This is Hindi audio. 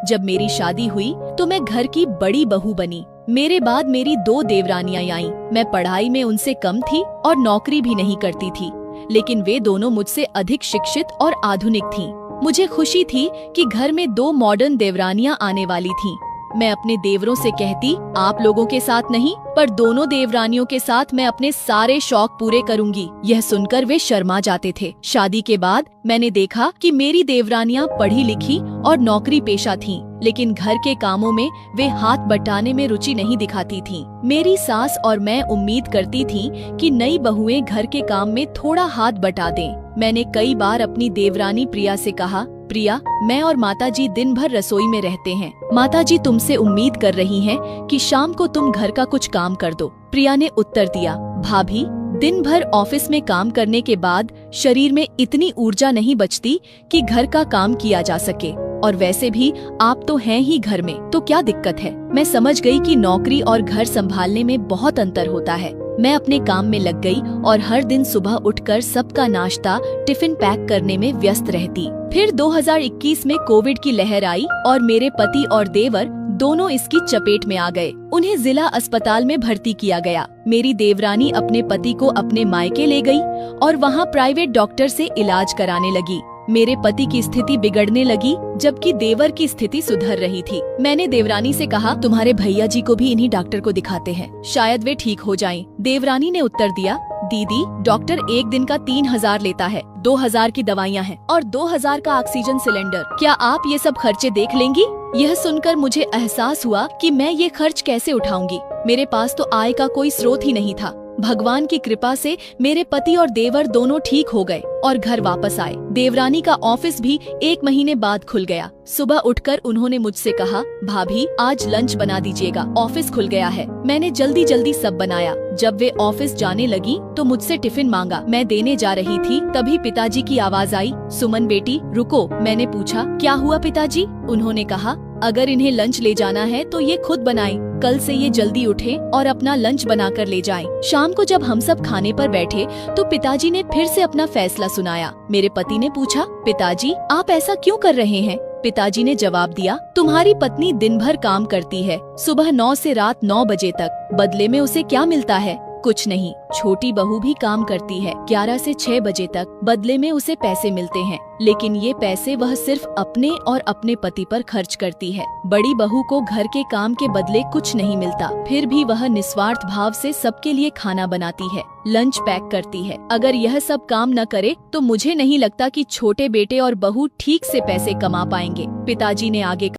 जब मेरी शादी हुई तो मैं घर की बड़ी बहू बनी। मेरे बाद मेरी 2 देवरानियां आईं। मैं पढ़ाई में उनसे कम थी और नौकरी भी नहीं करती थी, लेकिन वे दोनों मुझसे अधिक शिक्षित और आधुनिक थीं। मुझे खुशी थी कि घर में 2 मॉडर्न देवरानियां आने वाली थीं। मैं अपने देवरों से कहती, आप लोगों के साथ नहीं, पर दोनों देवरानियों के साथ मैं अपने सारे शौक पूरे करूंगी। यह सुनकर वे शर्मा जाते थे। शादी के बाद मैंने देखा कि मेरी देवरानियां पढ़ी लिखी और नौकरी पेशा थीं, लेकिन घर के कामों में वे हाथ बटाने में रुचि नहीं दिखाती थीं। मेरी सास और मैं उम्मीद करती थीं कि नई बहुएं घर के काम में थोड़ा हाथ बटा दें। मैंने कई बार अपनी देवरानी प्रिया से कहा, प्रिया, मैं और माताजी दिन भर रसोई में रहते हैं। माताजी तुमसे उम्मीद कर रही हैं कि शाम को तुम घर का कुछ काम कर दो। प्रिया ने उत्तर दिया, भाभी, दिन भर ऑफिस में काम करने के बाद शरीर में इतनी ऊर्जा नहीं बचती कि घर का काम किया जा सके, और वैसे भी आप तो हैं ही घर में, तो क्या दिक्कत है। मैं समझ गई कि नौकरी और घर संभालने में बहुत अंतर होता है। मैं अपने काम में लग गई और हर दिन सुबह उठकर सबका नाश्ता, टिफिन पैक करने में व्यस्त रहती। फिर 2021 में कोविड की लहर आई और मेरे पति और देवर दोनों इसकी चपेट में आ गए। उन्हें जिला अस्पताल में भर्ती किया गया। मेरी देवरानी अपने पति को अपने मायके ले गई और वहाँ प्राइवेट डॉक्टर से इलाज कराने लगी। मेरे पति की स्थिति बिगड़ने लगी, जबकि देवर की स्थिति सुधर रही थी। मैंने देवरानी से कहा, तुम्हारे भैया जी को भी इन्हीं डॉक्टर को दिखाते हैं, शायद वे ठीक हो जाएं। देवरानी ने उत्तर दिया, दीदी, डॉक्टर एक दिन का 3,000 लेता है, 2,000 की दवाइयाँ हैं और 2,000 का ऑक्सीजन सिलेंडर। क्या आप ये सब खर्चे देख लेंगी? यह सुनकर मुझे एहसास हुआ कि मैं ये खर्च कैसे उठाऊंगी। मेरे पास तो आय का कोई स्रोत ही नहीं था। भगवान की कृपा से मेरे पति और देवर दोनों ठीक हो गए और घर वापस आए। देवरानी का ऑफिस भी 1 महीने बाद खुल गया। सुबह उठकर उन्होंने मुझसे कहा, भाभी, आज लंच बना दीजिएगा, ऑफिस खुल गया है। मैंने जल्दी जल्दी सब बनाया। जब वे ऑफिस जाने लगी तो मुझसे टिफिन मांगा। मैं देने जा रही थी, तभी पिताजी की आवाज आई, सुमन बेटी रुको। मैंने पूछा, क्या हुआ पिताजी? उन्होंने कहा, अगर इन्हें लंच ले जाना है तो ये खुद बनाएं। कल से ये जल्दी उठें और अपना लंच बनाकर ले जाएं। शाम को जब हम सब खाने पर बैठे तो पिताजी ने फिर से अपना फैसला सुनाया। मेरे पति ने पूछा, पिताजी, आप ऐसा क्यों कर रहे हैं? पिताजी ने जवाब दिया, तुम्हारी पत्नी दिन भर काम करती है, सुबह 9 से रात 9 बजे तक। बदले में उसे क्या मिलता है? कुछ नहीं। छोटी बहू भी काम करती है 11 से 6 बजे तक, बदले में उसे पैसे मिलते हैं, लेकिन ये पैसे वह सिर्फ अपने और अपने पति पर खर्च करती है। बड़ी बहू को घर के काम के बदले कुछ नहीं मिलता, फिर भी वह निस्वार्थ भाव से सबके लिए खाना बनाती है, लंच पैक करती है। अगर यह सब काम न करे तो मुझे नहीं लगता कि छोटे बेटे और बहू ठीक से पैसे कमा पाएंगे। पिताजी ने आगे